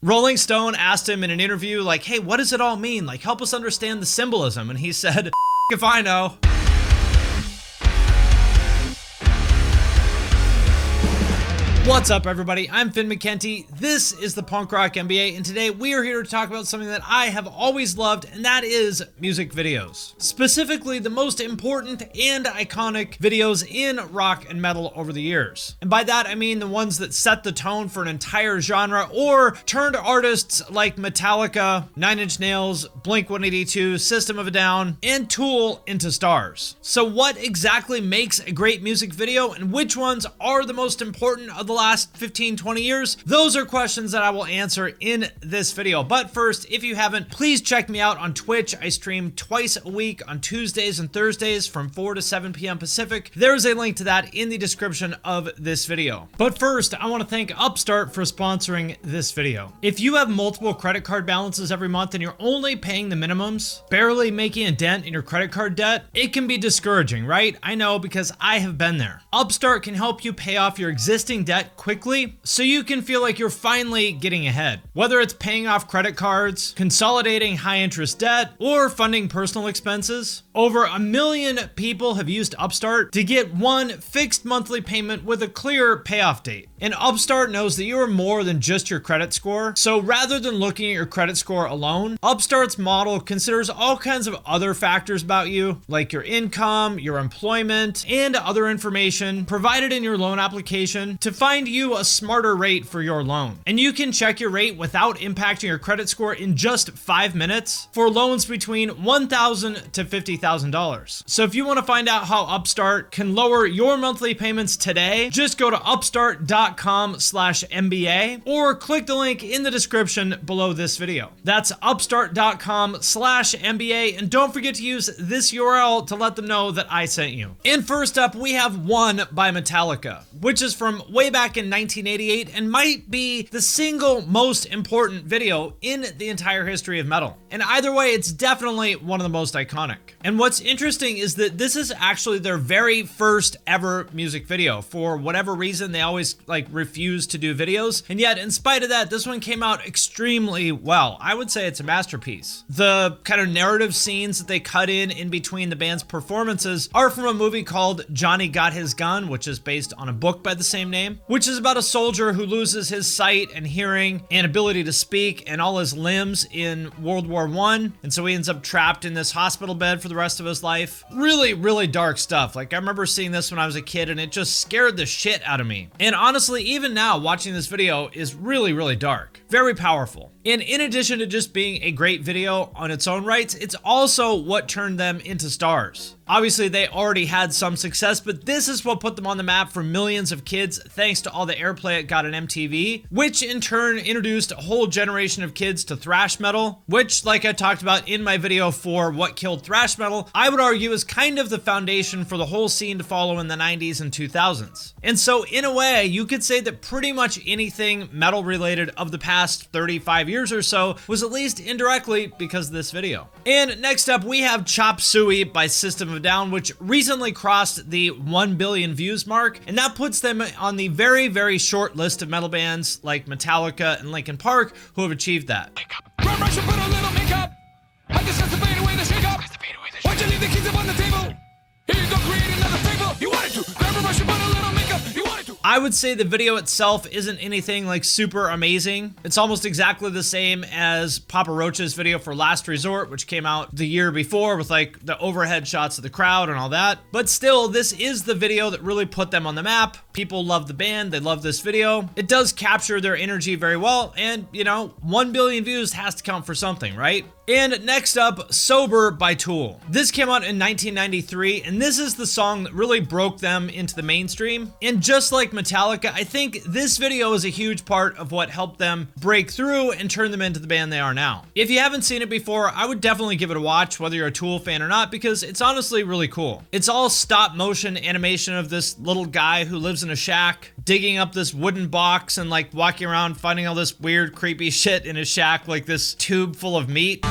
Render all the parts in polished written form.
Rolling Stone asked him in an interview, like, hey, what does it all mean? Like, help us understand the symbolism. And he said, if I know. What's up, everybody? I'm Finn McKenty. This is the Punk Rock MBA, and today we are here to talk about something that I have always loved, and that is music videos. Specifically, the most important and iconic videos in rock and metal over the years. And by that, I mean the ones that set the tone for an entire genre or turned artists like Metallica, Nine Inch Nails, Blink-182, System of a Down, and Tool into stars. So what exactly makes a great music video, and which ones are the most important of the last 15-20 years? Those are questions that I will answer in this video. But first, if you haven't, please check me out on Twitch. I stream twice a week on Tuesdays and Thursdays from 4 to 7 p.m. Pacific. There's a link to that in the description of this video. But first, I want to thank Upstart for sponsoring this video. If you have multiple credit card balances every month and you're only paying the minimums, barely making a dent in your credit card debt, it can be discouraging, right? I know, because I have been there. Upstart can help you pay off your existing debt quickly so you can feel like you're finally getting ahead. Whether it's paying off credit cards, consolidating high interest debt, or funding personal expenses, over 1 million people have used Upstart to get one fixed monthly payment with a clear payoff date. And Upstart knows that you are more than just your credit score. So rather than looking at your credit score alone, Upstart's model considers all kinds of other factors about you, like your income, your employment, and other information provided in your loan application to find you a smarter rate for your loan. And you can check your rate without impacting your credit score in just 5 minutes for loans between $1,000 to $50,000. So if you want to find out how Upstart can lower your monthly payments today, just go to upstart.com/MBA or click the link in the description below this video. That's upstart.com/MBA, and don't forget to use this URL to let them know that I sent you. And first up, we have One by Metallica, which is from way back in 1988 and might be the single most important video in the entire history of metal. And either way, it's definitely one of the most iconic. And what's interesting is that this is actually their very first ever music video. For whatever reason, they always refuse to do videos. And yet, in spite of that, this one came out extremely well. I would say it's a masterpiece. The kind of narrative scenes that they cut in between the band's performances are from a movie called Johnny Got His Gun, which is based on a book by the same name, which is about a soldier who loses his sight and hearing and ability to speak and all his limbs in World War I. And so he ends up trapped in this hospital bed for the rest of his life. Really, really dark stuff. I remember seeing this when I was a kid and it just scared the shit out of me. And honestly, even now watching this video is really, really dark. Very powerful. And in addition to just being a great video on its own rights, it's also what turned them into stars. Obviously, they already had some success, but this is what put them on the map for millions of kids thanks to all the airplay it got on MTV, which in turn introduced a whole generation of kids to thrash metal, which, like I talked about in my video for What Killed Thrash Metal, I would argue is kind of the foundation for the whole scene to follow in the 90s and 2000s. And so, in a way, you could say that pretty much anything metal related of the past 35 years or so was at least indirectly because of this video. And next up, we have Chop Suey by System of a Down, which recently crossed the 1 billion views mark, and that puts them on the very, very short list of metal bands like Metallica and Linkin Park who have achieved that. Why'd you leave the keys up on the table? Here you go, create another fable. You wanted to grab a brush and put a little makeup. You wanted to. I would say the video itself isn't anything super amazing. It's almost exactly the same as Papa Roach's video for Last Resort, which came out the year before with the overhead shots of the crowd and all that. But still, this is the video that really put them on the map. People love the band. They love this video. It does capture their energy very well. And, 1 billion views has to count for something, right? And next up, Sober by Tool. This came out in 1993, and this is the song that really broke them into the mainstream. And just like Metallica, I think this video is a huge part of what helped them break through and turn them into the band they are now. If you haven't seen it before, I would definitely give it a watch, whether you're a Tool fan or not, because it's honestly really cool. It's all stop motion animation of this little guy who lives in a shack, digging up this wooden box and walking around finding all this weird, creepy shit in his shack, like this tube full of meat.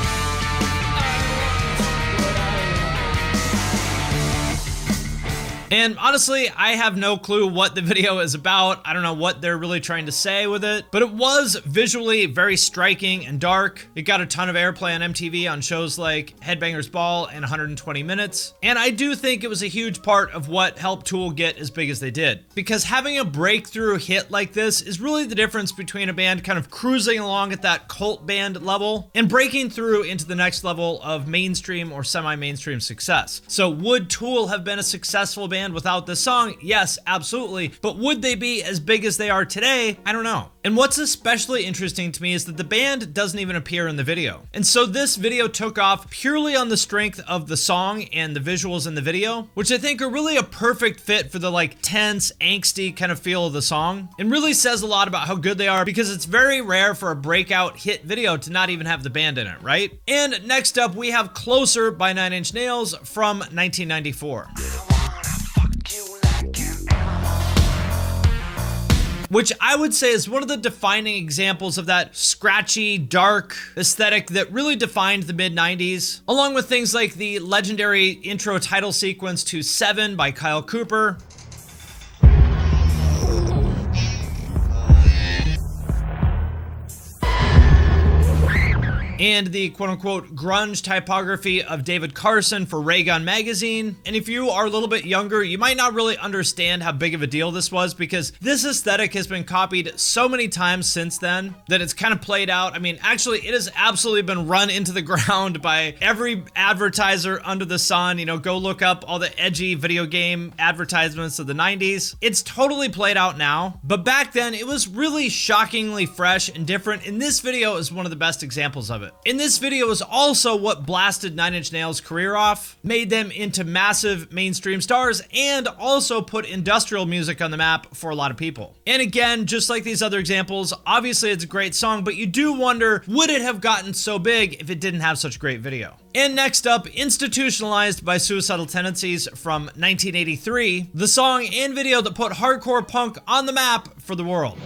And honestly, I have no clue what the video is about. I don't know what they're really trying to say with it, but it was visually very striking and dark. It got a ton of airplay on MTV on shows like Headbangers Ball and 120 Minutes. And I do think it was a huge part of what helped Tool get as big as they did. Because having a breakthrough hit like this is really the difference between a band kind of cruising along at that cult band level and breaking through into the next level of mainstream or semi-mainstream success. So would Tool have been a successful band without this song? Yes, absolutely. But would they be as big as they are today? I don't know. And what's especially interesting to me is that the band doesn't even appear in the video. And so this video took off purely on the strength of the song and the visuals in the video, which I think are really a perfect fit for the like tense, angsty kind of feel of the song. And really says a lot about how good they are, because it's very rare for a breakout hit video to not even have the band in it, right? And next up, we have Closer by 9 Inch Nails from 1994. Which I would say is one of the defining examples of that scratchy, dark aesthetic that really defined the mid-90s, along with things like the legendary intro title sequence to Seven by Kyle Cooper, and the quote-unquote grunge typography of David Carson for Ray Gun magazine. And if you are a little bit younger, you might not really understand how big of a deal this was, because this aesthetic has been copied so many times since then that it's kind of played out. I mean, actually, it has absolutely been run into the ground by every advertiser under the sun. You know, go look up all the edgy video game advertisements of the 90s. It's totally played out now, but back then it was really shockingly fresh and different, and this video is one of the best examples of it. And this video is also what blasted 9 Inch Nails' career off, made them into massive mainstream stars, and also put industrial music on the map for a lot of people. And again, just like these other examples, obviously it's a great song, but you do wonder, would it have gotten so big if it didn't have such a great video? And next up, Institutionalized by Suicidal Tendencies from 1983, the song and video that put hardcore punk on the map for the world.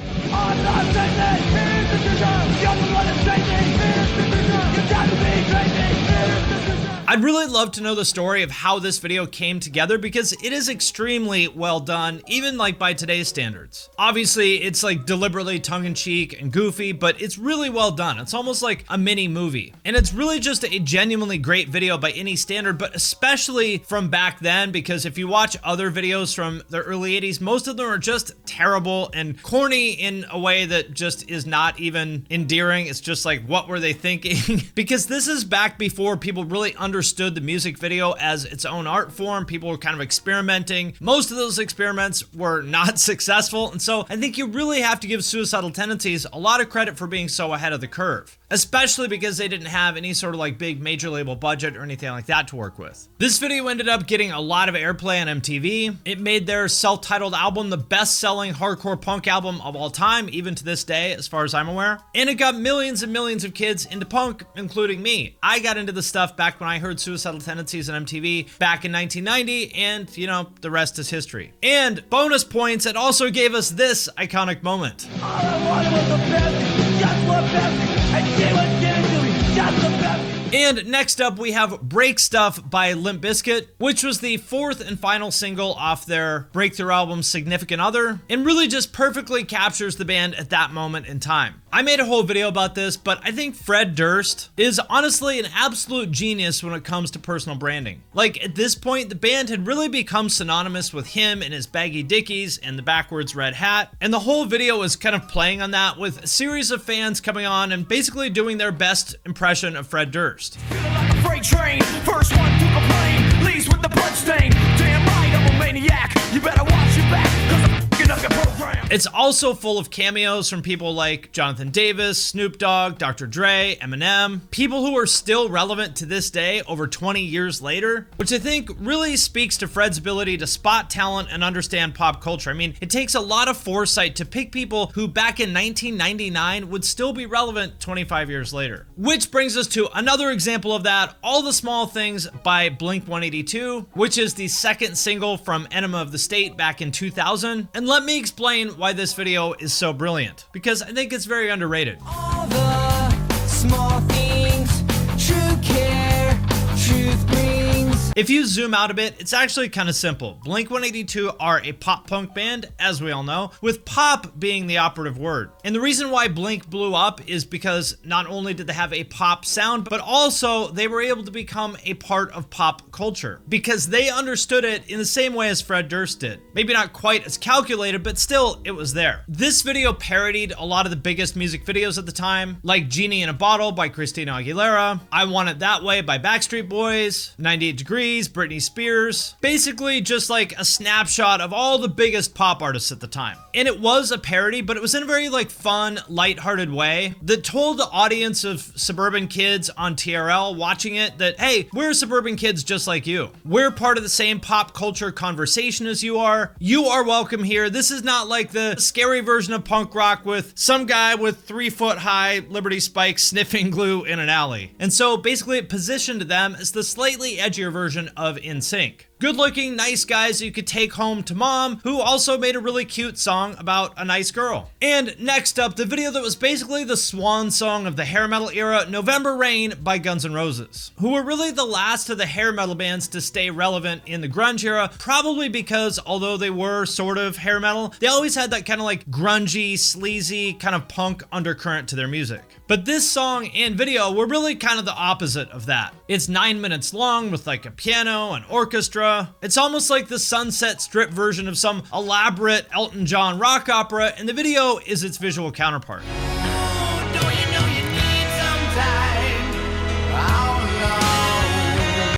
I'd really love to know the story of how this video came together, because it is extremely well done, even like by today's standards. Obviously, it's like deliberately tongue-in-cheek and goofy, but it's really well done. It's almost like a mini movie. And it's really just a genuinely great video by any standard, but especially from back then, because if you watch other videos from the early 80s, most of them are just terrible and corny in a way that just is not even endearing. It's just like, what were they thinking? Because this is back before people really understood the music video as its own art form. People were kind of experimenting. Most of those experiments were not successful. And so I think you really have to give Suicidal Tendencies a lot of credit for being so ahead of the curve, especially because they didn't have any sort of like big major label budget or anything like that to work with. This video ended up getting a lot of airplay on MTV. It made their self-titled album the best-selling hardcore punk album of all time, even to this day, as far as I'm aware. And it got millions and millions of kids into punk, including me. I got into the stuff back when I heard Suicidal Tendencies on MTV back in 1990, and you know, the rest is history. And bonus points, it also gave us this iconic moment. All I wanted was the best, just what best, and she was giving to me, just the best. And next up, we have Break Stuff by Limp Bizkit, which was the fourth and final single off their breakthrough album Significant Other, and really just perfectly captures the band at that moment in time. I made a whole video about this, but I think Fred Durst is honestly an absolute genius when it comes to personal branding. Like, at this point, the band had really become synonymous with him and his baggy dickies and the backwards red hat, and the whole video is kind of playing on that, with a series of fans coming on and basically doing their best impression of Fred Durst. Feeling like a freight train, first one to complain, leaves with the blood stain. Damn right, I'm a maniac. You better watch your back, 'cause I'm f***ing up your program. It's also full of cameos from people like Jonathan Davis, Snoop Dogg, Dr. Dre, Eminem, people who are still relevant to this day over 20 years later, which I think really speaks to Fred's ability to spot talent and understand pop culture. I mean, it takes a lot of foresight to pick people who back in 1999 would still be relevant 25 years later. Which brings us to another example of that, All the Small Things by Blink-182, which is the second single from Enema of the State back in 2000. And let me explain why this video is so brilliant, because I think it's very underrated. All the small things, true care, truth brings. If you zoom out a bit, it's actually kind of simple. Blink-182 are a pop punk band, as we all know, with pop being the operative word. And the reason why Blink blew up is because not only did they have a pop sound, but also they were able to become a part of pop culture because they understood it in the same way as Fred Durst did. Maybe not quite as calculated, but still, it was there. This video parodied a lot of the biggest music videos at the time, like Genie in a Bottle by Christina Aguilera, I Want It That Way by Backstreet Boys, 98 Degrees, Britney Spears, basically just like a snapshot of all the biggest pop artists at the time. And it was a parody, but it was in a very like fun, lighthearted way that told the audience of suburban kids on TRL watching it that, hey, we're suburban kids just like you. We're part of the same pop culture conversation as you are. You are welcome here. This is not like the scary version of punk rock with some guy with 3-foot-high Liberty spikes sniffing glue in an alley. And so basically it positioned them as the slightly edgier version of NSYNC. Good-looking, nice guys you could take home to mom, who also made a really cute song about a nice girl. And next up, the video that was basically the swan song of the hair metal era, November Rain by Guns N' Roses, who were really the last of the hair metal bands to stay relevant in the grunge era, probably because although they were sort of hair metal, they always had that kind of like grungy, sleazy, kind of punk undercurrent to their music. But this song and video were really kind of the opposite of that. It's 9 minutes long with like a piano and orchestra. It's almost like the Sunset Strip version of some elaborate Elton John rock opera, and the video is its visual counterpart.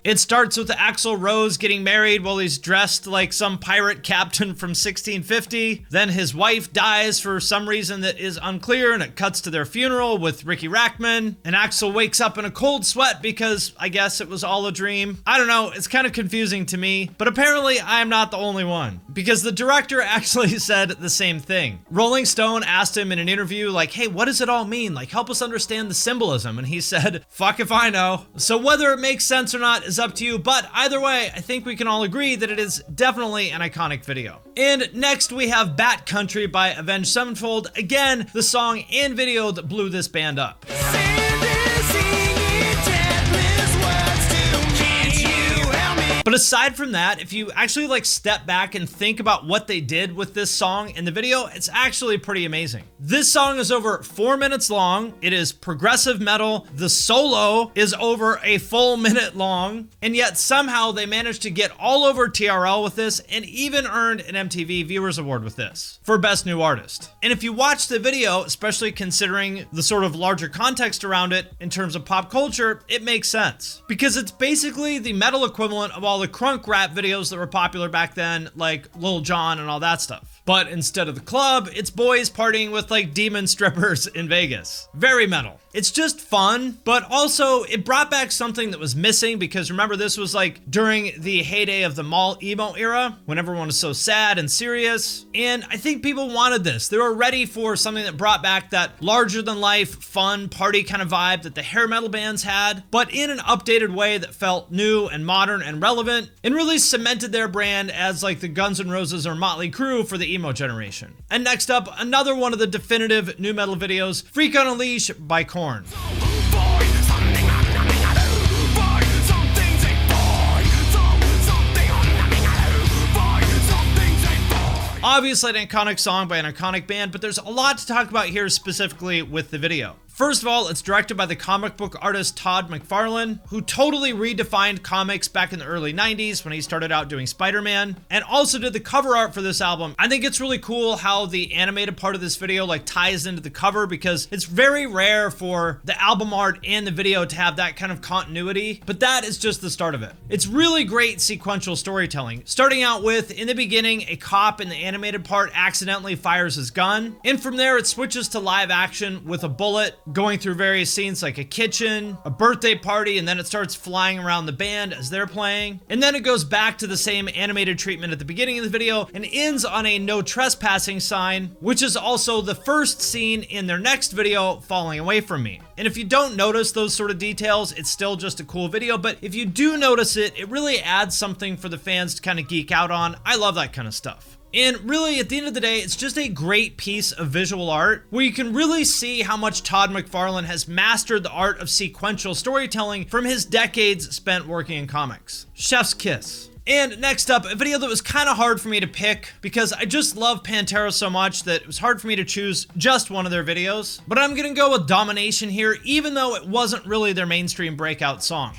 It starts with Axl Rose getting married while he's dressed like some pirate captain from 1650. Then his wife dies for some reason that is unclear, and it cuts to their funeral with Ricky Rackman. And Axl wakes up in a cold sweat because I guess it was all a dream. I don't know, it's kind of confusing to me, but apparently I am not the only one because the director actually said the same thing. Rolling Stone asked him in an interview like, hey, what does it all mean? Like, help us understand the symbolism. And he said, fuck if I know. So whether it makes sense or not is up to you, but either way, I think we can all agree that it is definitely an iconic video. And next we have Bat Country by Avenged Sevenfold, again, the song and video that blew this band up. But aside from that, if you actually like step back and think about what they did with this song in the video, it's actually pretty amazing. This song is over 4 minutes long. It is progressive metal. The solo is over a full minute long, and yet somehow they managed to get all over TRL with this and even earned an MTV Viewers Award with this for Best New Artist. And if you watch the video, especially considering the sort of larger context around it in terms of pop culture, it makes sense because it's basically the metal equivalent of all the crunk rap videos that were popular back then, like Lil Jon and all that stuff. But instead of the club, it's boys partying with like demon strippers in Vegas. Very metal. It's just fun, but also it brought back something that was missing because remember, this was like during the heyday of the mall emo era when everyone was so sad and serious. And I think people wanted this. They were ready for something that brought back that larger than life, fun party kind of vibe that the hair metal bands had, but in an updated way that felt new and modern and relevant and really cemented their brand as like the Guns N' Roses or Motley Crue for the emo generation. And next up, another one of the definitive new metal videos, Freak on a Leash by Korn. Obviously an iconic song by an iconic band, but there's a lot to talk about here specifically with the video. First of all, it's directed by the comic book artist Todd McFarlane, who totally redefined comics back in the early 90s when he started out doing Spider-Man, and also did the cover art for this album. I think it's really cool how the animated part of this video like ties into the cover because it's very rare for the album art and the video to have that kind of continuity, but that is just the start of it. It's really great sequential storytelling, starting out with, in the beginning, a cop in the animated part accidentally fires his gun, and from there it switches to live action with a bullet going through various scenes like a kitchen, a birthday party, and then it starts flying around the band as they're playing. And then it goes back to the same animated treatment at the beginning of the video and ends on a no trespassing sign, which is also the first scene in their next video, Falling Away From Me. And if you don't notice those sort of details, it's still just a cool video, but if you do notice it, it really adds something for the fans to kind of geek out on. I love that kind of stuff. And really, at the end of the day, it's just a great piece of visual art where you can really see how much Todd McFarlane has mastered the art of sequential storytelling from his decades spent working in comics. Chef's kiss. And next up, a video that was kind of hard for me to pick because I just love Pantera so much that it was hard for me to choose just one of their videos. But I'm gonna go with Domination here, even though it wasn't really their mainstream breakout song.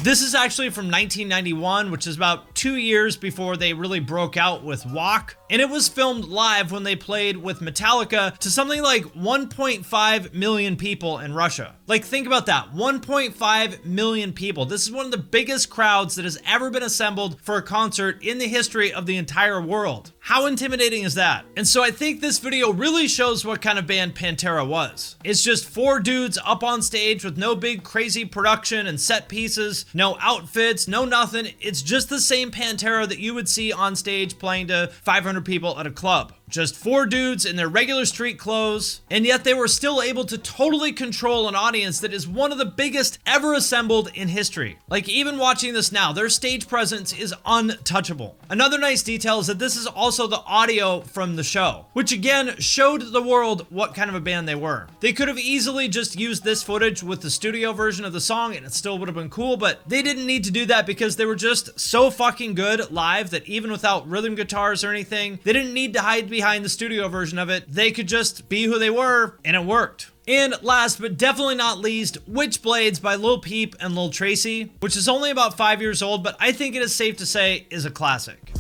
This is actually from 1991, which is about 2 years before they really broke out with Walk. And it was filmed live when they played with Metallica to something like 1.5 million people in Russia. Like, think about that, 1.5 million people. This is one of the biggest crowds that has ever been assembled for a concert in the history of the entire world. How intimidating is that? And so I think this video really shows what kind of band Pantera was. It's just 4 dudes up on stage with no big crazy production and set pieces, no outfits, no nothing. It's just the same Pantera that you would see on stage playing to 500 people at a club. Just 4 dudes in their regular street clothes, and yet they were still able to totally control an audience that is one of the biggest ever assembled in history. Like, even watching this now, their stage presence is untouchable. Another nice detail is that this is also the audio from the show, which again showed the world what kind of a band they were. They could have easily just used this footage with the studio version of the song and it still would have been cool, but they didn't need to do that because they were just so fucking good live that even without rhythm guitars or anything, they didn't need to hide behind the studio version of it. They could just be who they were, and it worked. And last but definitely not least, Witchblades by Lil Peep and Lil Tracy, which is only about 5 years old, but I think it is safe to say is a classic.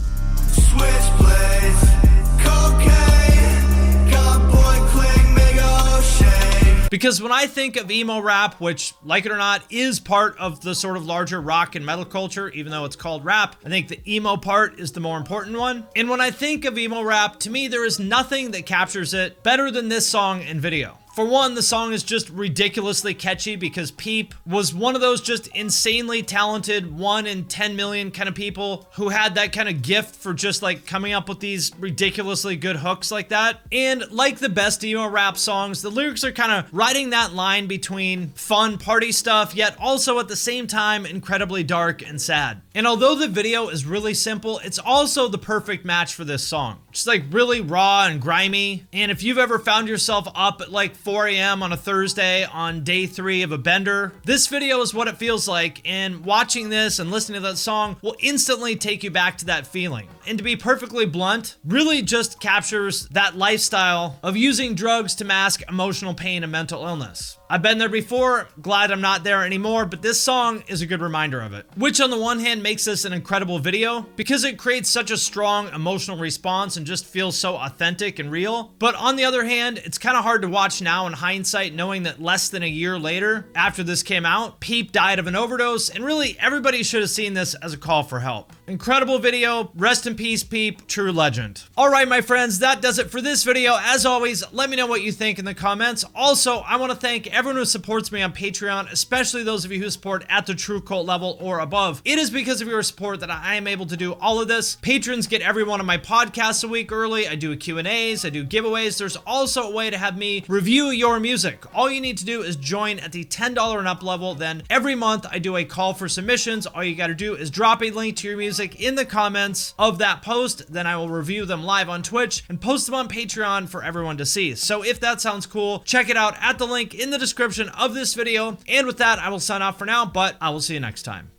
Switchblades, cocaine, got boy cling, mega shame. Because when I think of emo rap, which, like it or not, is part of the sort of larger rock and metal culture, even though it's called rap, I think the emo part is the more important one. And when I think of emo rap, to me, there is nothing that captures it better than this song and video. For one, the song is just ridiculously catchy because Peep was one of those just insanely talented 1 in 10 million kind of people who had that kind of gift for just like coming up with these ridiculously good hooks like that. And like the best emo rap songs, the lyrics are kind of riding that line between fun party stuff, yet also at the same time incredibly dark and sad. And although the video is really simple, it's also the perfect match for this song. Just like really raw and grimy. And if you've ever found yourself up at like 4 a.m. on a Thursday on day 3 of a bender, this video is what it feels like, and watching this and listening to that song will instantly take you back to that feeling. And to be perfectly blunt, really just captures that lifestyle of using drugs to mask emotional pain and mental illness. I've been there before, glad I'm not there anymore, but this song is a good reminder of it. Which on the one hand makes this an incredible video because it creates such a strong emotional response and just feels so authentic and real. But on the other hand, it's kind of hard to watch now in hindsight, knowing that less than a year later, after this came out, Peep died of an overdose, and really everybody should have seen this as a call for help. Incredible video, rest in peace Peep, true legend. Alright my friends, that does it for this video. As always, let me know what you think in the comments. Also, I want to thank everyone who supports me on Patreon, especially those of you who support at the True Cult level or above. It is because of your support that I am able to do all of this. Patrons get every one of my podcasts a week early. I do Q&As, I do giveaways. There's also a way to have me review your music. All you need to do is join at the $10 and up level. Then every month I do a call for submissions. All you got to do is drop a link to your music in the comments of that post. Then I will review them live on Twitch and post them on Patreon for everyone to see. So if that sounds cool, check it out at the link in the description of this video. And with that, I will sign off for now, but I will see you next time.